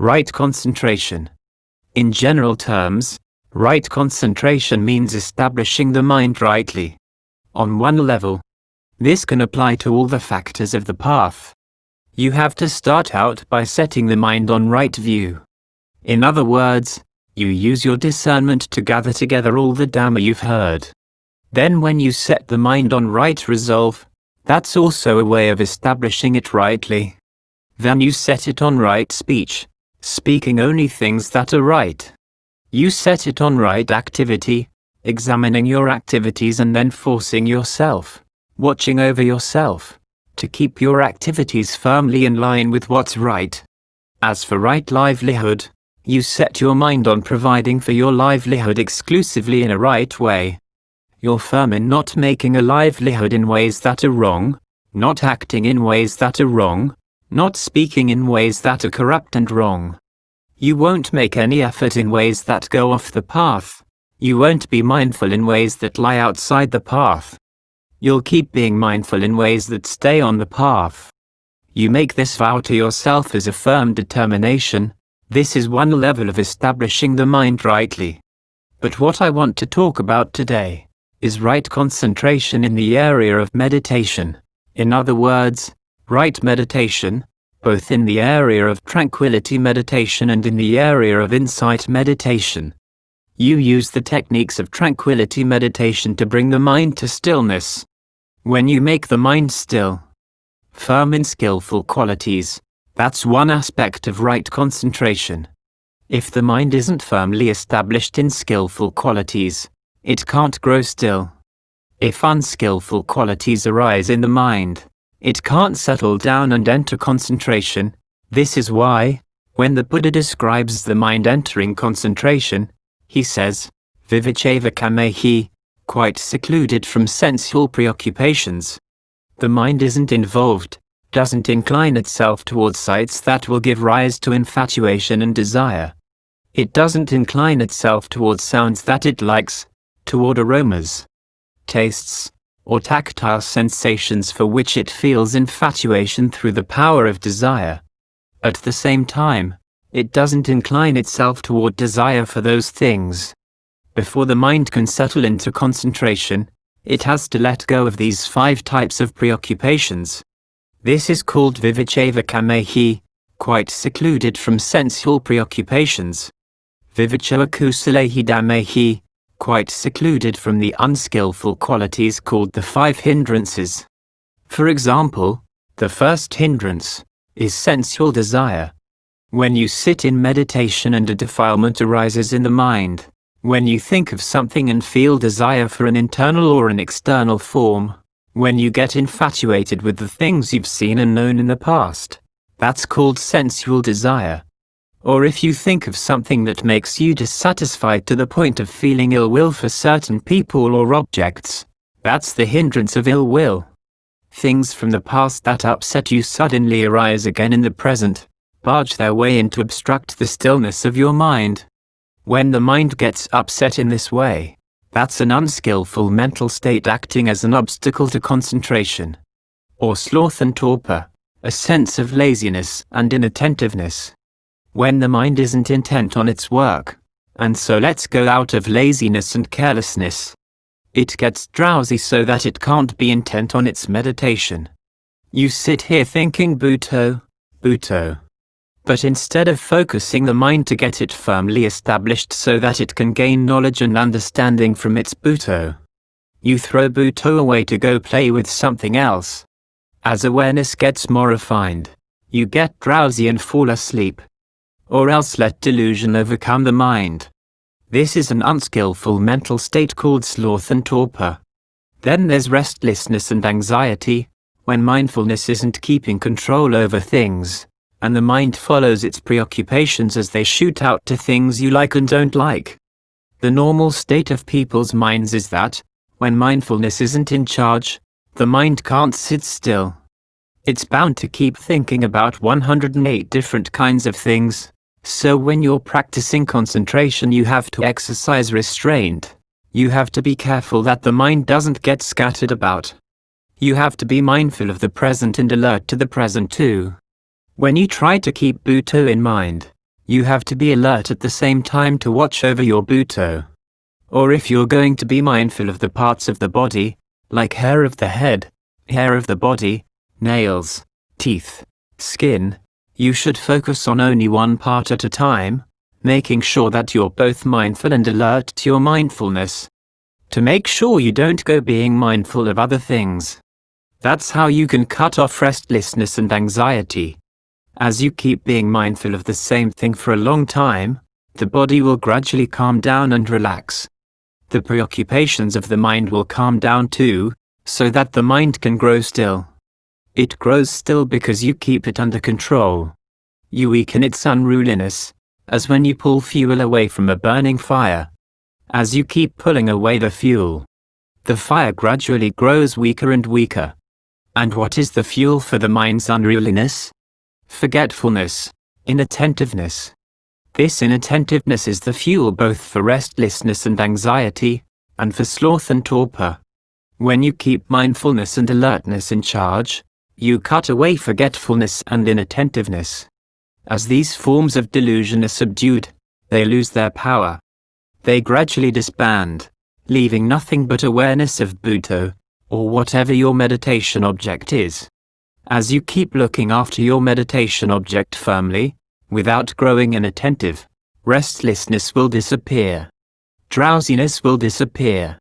Right concentration. In general terms, right concentration means establishing the mind rightly. On one level, this can apply to all the factors of the path. You have to start out by setting the mind on right view. In other words, you use your discernment to gather together all the Dhamma you've heard. Then when you set the mind on right resolve, that's also a way of establishing it rightly. Then you set it on right speech, speaking only things that are right. You set it on right activity, examining your activities and then forcing yourself, watching over yourself, to keep your activities firmly in line with what's right. As for right livelihood, you set your mind on providing for your livelihood exclusively in a right way. You're firm in not making a livelihood in ways that are wrong, not acting in ways that are wrong, not speaking in ways that are corrupt and wrong. You won't make any effort in ways that go off the path. You won't be mindful in ways that lie outside the path. You'll keep being mindful in ways that stay on the path. You make this vow to yourself as a firm determination. This is one level of establishing the mind rightly. But what I want to talk about today is right concentration in the area of meditation. In other words, right meditation, both in the area of tranquility meditation and in the area of insight meditation. You use the techniques of tranquility meditation to bring the mind to stillness. When you make the mind still, firm in skillful qualities, that's one aspect of right concentration. If the mind isn't firmly established in skillful qualities, it can't grow still. If unskillful qualities arise in the mind, it can't settle down and enter concentration. This is why, when the Buddha describes the mind entering concentration, he says, Viviccheva kamehi, quite secluded from sensual preoccupations. The mind isn't involved, doesn't incline itself towards sights that will give rise to infatuation and desire. It doesn't incline itself towards sounds that it likes, toward aromas, tastes, or tactile sensations for which it feels infatuation through the power of desire. At the same time, it doesn't incline itself toward desire for those things. Before the mind can settle into concentration, it has to let go of these 5 types of preoccupations. This is called Viviccheva kamehi, quite secluded from sensual preoccupations. Viviccheva kusalehi dhammehi, quite secluded from the unskillful qualities called the 5 hindrances. For example, the first hindrance is sensual desire. When you sit in meditation and a defilement arises in the mind, when you think of something and feel desire for an internal or an external form, when you get infatuated with the things you've seen and known in the past, that's called sensual desire. Or if you think of something that makes you dissatisfied to the point of feeling ill will for certain people or objects, that's the hindrance of ill will. Things from the past that upset you suddenly arise again in the present, barge their way in to obstruct the stillness of your mind. When the mind gets upset in this way, that's an unskillful mental state acting as an obstacle to concentration. Or sloth and torpor, a sense of laziness and inattentiveness. When the mind isn't intent on its work, and so lets go out of laziness and carelessness, it gets drowsy so that it can't be intent on its meditation. You sit here thinking Bhutto, Bhutto. But instead of focusing the mind to get it firmly established so that it can gain knowledge and understanding from its Bhutto, you throw Bhutto away to go play with something else. As awareness gets more refined, you get drowsy and fall asleep. Or else let delusion overcome the mind. This is an unskillful mental state called sloth and torpor. Then there's restlessness and anxiety, when mindfulness isn't keeping control over things, and the mind follows its preoccupations as they shoot out to things you like and don't like. The normal state of people's minds is that, when mindfulness isn't in charge, the mind can't sit still. It's bound to keep thinking about 108 different kinds of things. So when you're practicing concentration, you have to exercise restraint. You have to be careful that the mind doesn't get scattered about. You have to be mindful of the present and alert to the present too. When you try to keep Bhutto in mind, You have to be alert at the same time to watch over your Bhutto. Or if you're going to be mindful of the parts of the body, like hair of the head, hair of the body, nails, teeth, skin, you should focus on only one part at a time, making sure that you're both mindful and alert to your mindfulness. To make sure you don't go being mindful of other things. That's how you can cut off restlessness and anxiety. As you keep being mindful of the same thing for a long time, the body will gradually calm down and relax. The preoccupations of the mind will calm down too, so that the mind can grow still. It grows still because you keep it under control. You weaken its unruliness, as when you pull fuel away from a burning fire. As you keep pulling away the fuel, the fire gradually grows weaker and weaker. And what is the fuel for the mind's unruliness? Forgetfulness, inattentiveness. This inattentiveness is the fuel both for restlessness and anxiety, and for sloth and torpor. When you keep mindfulness and alertness in charge, you cut away forgetfulness and inattentiveness. As these forms of delusion are subdued, they lose their power. They gradually disband, leaving nothing but awareness of Bhutto, or whatever your meditation object is. As you keep looking after your meditation object firmly, without growing inattentive, restlessness will disappear. Drowsiness will disappear.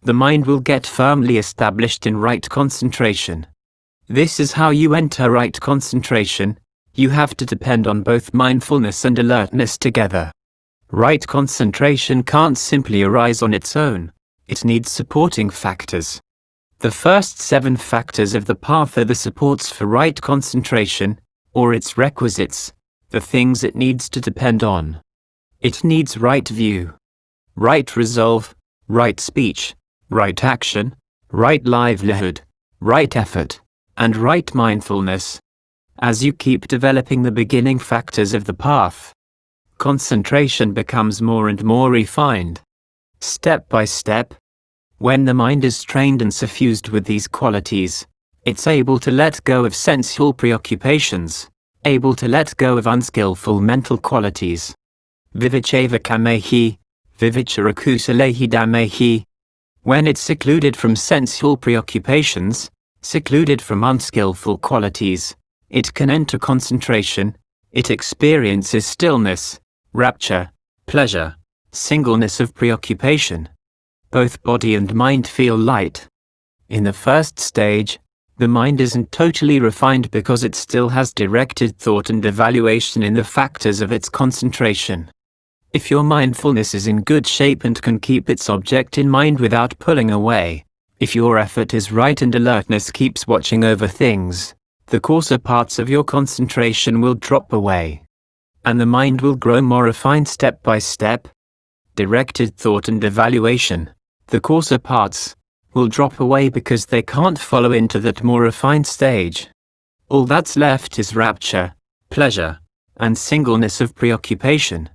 The mind will get firmly established in right concentration. This is how you enter right concentration. You have to depend on both mindfulness and alertness together. Right concentration can't simply arise on its own. It needs supporting factors. The first 7 factors of the path are the supports for right concentration, or its requisites, the things it needs to depend on. It needs right view, right resolve, right speech, right action, right livelihood, right effort, and right mindfulness. As you keep developing the beginning factors of the path, concentration becomes more and more refined. Step by step, when the mind is trained and suffused with these qualities, it's able to let go of sensual preoccupations, able to let go of unskillful mental qualities. Vivicheva kamehi, vivicharakusalehi damehi. When it's secluded from sensual preoccupations, secluded from unskillful qualities, it can enter concentration. It experiences stillness, rapture, pleasure, singleness of preoccupation. Both body and mind feel light. In the first stage, the mind isn't totally refined because it still has directed thought and evaluation in the factors of its concentration. If your mindfulness is in good shape and can keep its object in mind without pulling away, if your effort is right and alertness keeps watching over things, the coarser parts of your concentration will drop away. And the mind will grow more refined step by step. Directed thought and evaluation, the coarser parts, will drop away because they can't follow into that more refined stage. All that's left is rapture, pleasure, and singleness of preoccupation.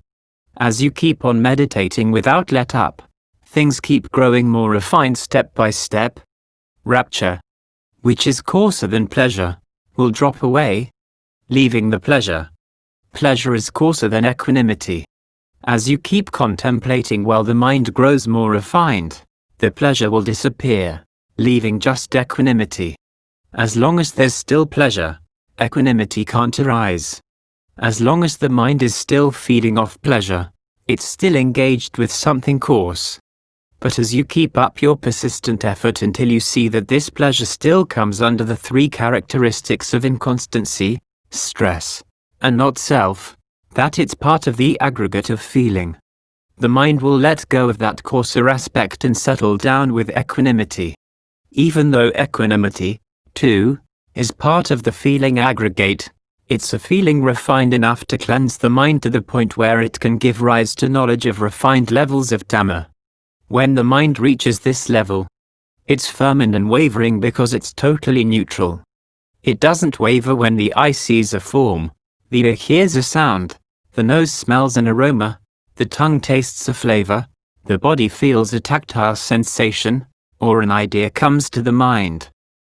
As you keep on meditating without let up, things keep growing more refined step by step. Rapture, which is coarser than pleasure, will drop away, leaving the pleasure. Pleasure is coarser than equanimity. As you keep contemplating while the mind grows more refined, the pleasure will disappear, leaving just equanimity. As long as there's still pleasure, equanimity can't arise. As long as the mind is still feeding off pleasure, it's still engaged with something coarse. But as you keep up your persistent effort until you see that this pleasure still comes under the 3 characteristics of inconstancy, stress, and not self, that it's part of the aggregate of feeling, the mind will let go of that coarser aspect and settle down with equanimity. Even though equanimity, too, is part of the feeling aggregate, it's a feeling refined enough to cleanse the mind to the point where it can give rise to knowledge of refined levels of Dhamma. When the mind reaches this level, it's firm and unwavering because it's totally neutral. It doesn't waver when the eye sees a form, the ear hears a sound, the nose smells an aroma, the tongue tastes a flavor, the body feels a tactile sensation, or an idea comes to the mind.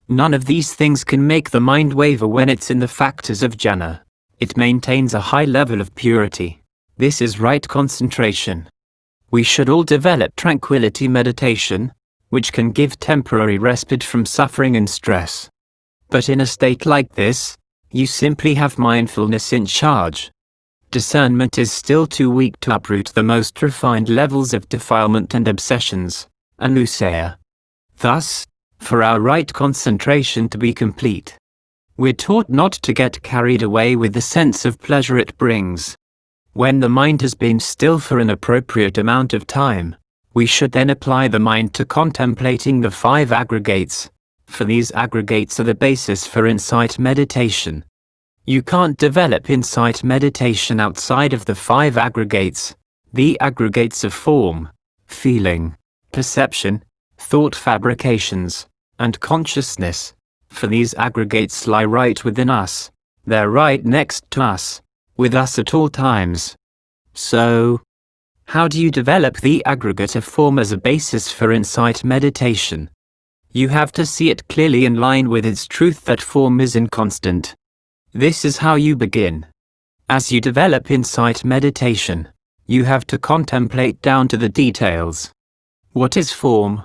None of these things can make the mind waver when it's in the factors of jhana, It maintains a high level of purity. This is right concentration. We should all develop tranquility meditation, which can give temporary respite from suffering and stress. But in a state like this, you simply have mindfulness in charge. Discernment is still too weak to uproot the most refined levels of defilement and obsessions, anusaya. Thus, for our right concentration to be complete, we're taught not to get carried away with the sense of pleasure it brings. When the mind has been still for an appropriate amount of time, we should then apply the mind to contemplating the 5 aggregates, for these aggregates are the basis for insight meditation. You can't develop insight meditation outside of the 5 aggregates, the aggregates of form, feeling, perception, thought fabrications, and consciousness, for these aggregates lie right within us, they're right next to us, with us at all times. So, how do you develop the aggregate of form as a basis for insight meditation? You have to see it clearly in line with its truth that form is inconstant. This is how you begin. As you develop insight meditation, you have to contemplate down to the details. What is form?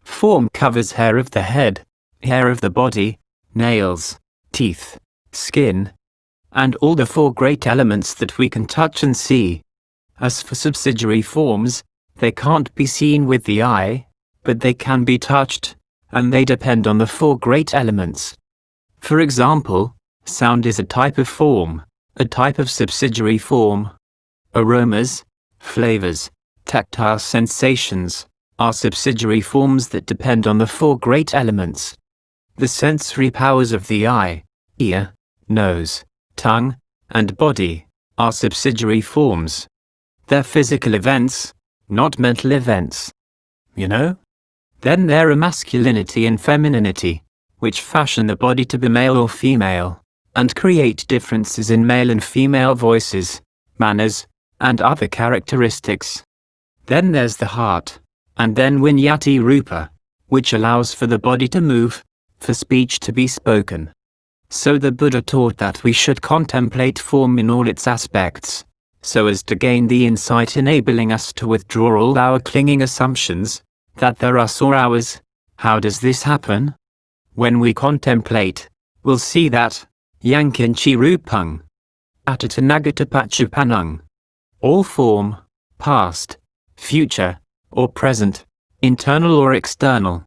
Form covers hair of the head, hair of the body, nails, teeth, skin, and all the 4 great elements that we can touch and see. As for subsidiary forms, they can't be seen with the eye, but they can be touched, and they depend on the 4 great elements. For example, sound is a type of form, a type of subsidiary form. Aromas, flavors, tactile sensations, are subsidiary forms that depend on the 4 great elements. The sensory powers of the eye, ear, nose, tongue, and body, are subsidiary forms. They're physical events, not mental events. You know? Then there are masculinity and femininity, which fashion the body to be male or female, and create differences in male and female voices, manners, and other characteristics. Then there's the heart, and then Vinyati Rupa, which allows for the body to move, for speech to be spoken. So the Buddha taught that we should contemplate form in all its aspects, so as to gain the insight enabling us to withdraw all our clinging assumptions, that they're us or ours. How does this happen? When we contemplate, we'll see that, yankinchi rupang, atatanagata pachupanang, all form, past, future, or present, internal or external,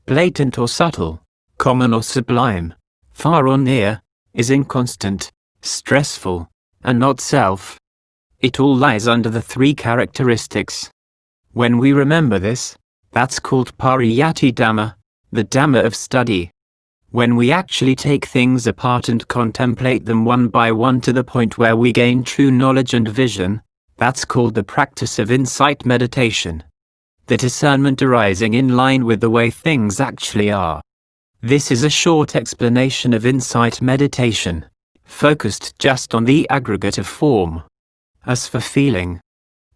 blatant or subtle, common or sublime, far or near, is inconstant, stressful, and not self. It all lies under the 3 characteristics. When we remember this, that's called pariyati Dhamma, the Dhamma of study. When we actually take things apart and contemplate them one by one to the point where we gain true knowledge and vision, that's called the practice of insight meditation. The discernment arising in line with the way things actually are. This is a short explanation of insight meditation, focused just on the aggregate of form. As for feeling,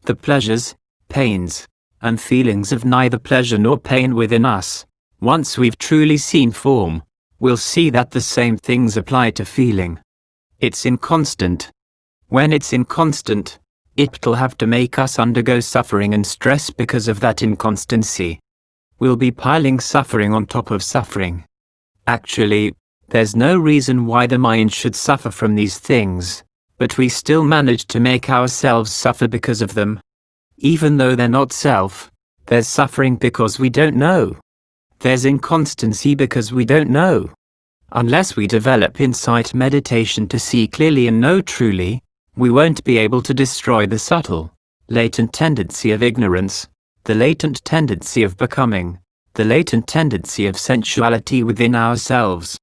the pleasures, pains, and feelings of neither pleasure nor pain within us, once we've truly seen form, we'll see that the same things apply to feeling. It's inconstant. When it's inconstant, it'll have to make us undergo suffering and stress because of that inconstancy. We'll be piling suffering on top of suffering. Actually, there's no reason why the mind should suffer from these things, but we still manage to make ourselves suffer because of them. Even though they're not self, there's suffering because we don't know. There's inconstancy because we don't know. Unless we develop insight meditation to see clearly and know truly, we won't be able to destroy the subtle, latent tendency of ignorance, the latent tendency of becoming, the latent tendency of sensuality within ourselves.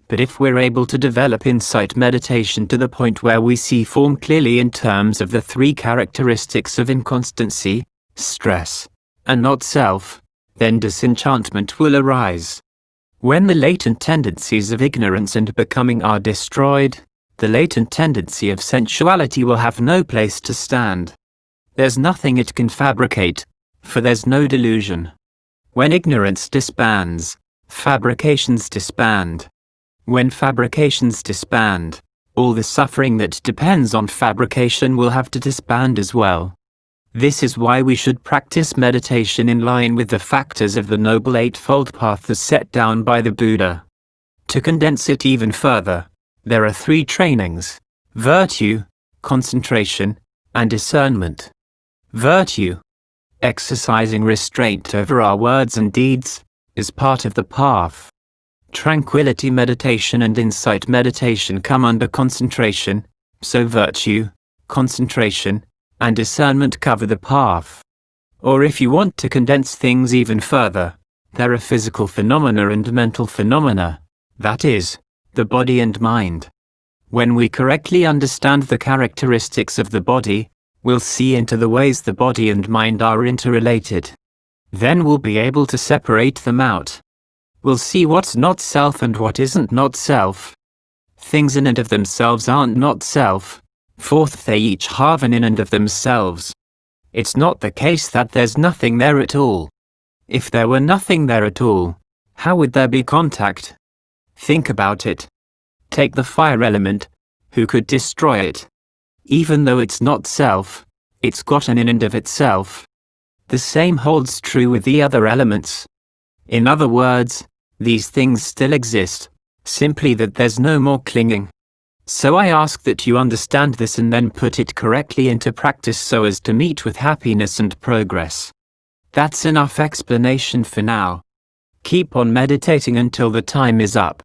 But if we're able to develop insight meditation to the point where we see form clearly in terms of the 3 characteristics of inconstancy, stress, and not self, then disenchantment will arise. When the latent tendencies of ignorance and becoming are destroyed, the latent tendency of sensuality will have no place to stand. There's nothing it can fabricate, for there's no delusion. When ignorance disbands, fabrications disband. When fabrications disband, all the suffering that depends on fabrication will have to disband as well. This is why we should practice meditation in line with the factors of the Noble Eightfold Path as set down by the Buddha. To condense it even further, there are 3 trainings: virtue, concentration, and discernment. Virtue, exercising restraint over our words and deeds, is part of the path. Tranquility meditation and insight meditation come under concentration, so virtue, concentration, and discernment cover the path. Or if you want to condense things even further, there are physical phenomena and mental phenomena, that is, the body and mind. When we correctly understand the characteristics of the body, we'll see into the ways the body and mind are interrelated. Then we'll be able to separate them out. We'll see what's not self and what isn't not self. Things in and of themselves aren't not self. Fourth, they each have an in and of themselves. It's not the case that there's nothing there at all. If there were nothing there at all, how would there be contact? Think about it. Take the fire element. Who could destroy it? Even though it's not self, it's got an in and of itself. The same holds true with the other elements. In other words, these things still exist, simply that there's no more clinging. So I ask that you understand this and then put it correctly into practice so as to meet with happiness and progress. That's enough explanation for now. Keep on meditating until the time is up.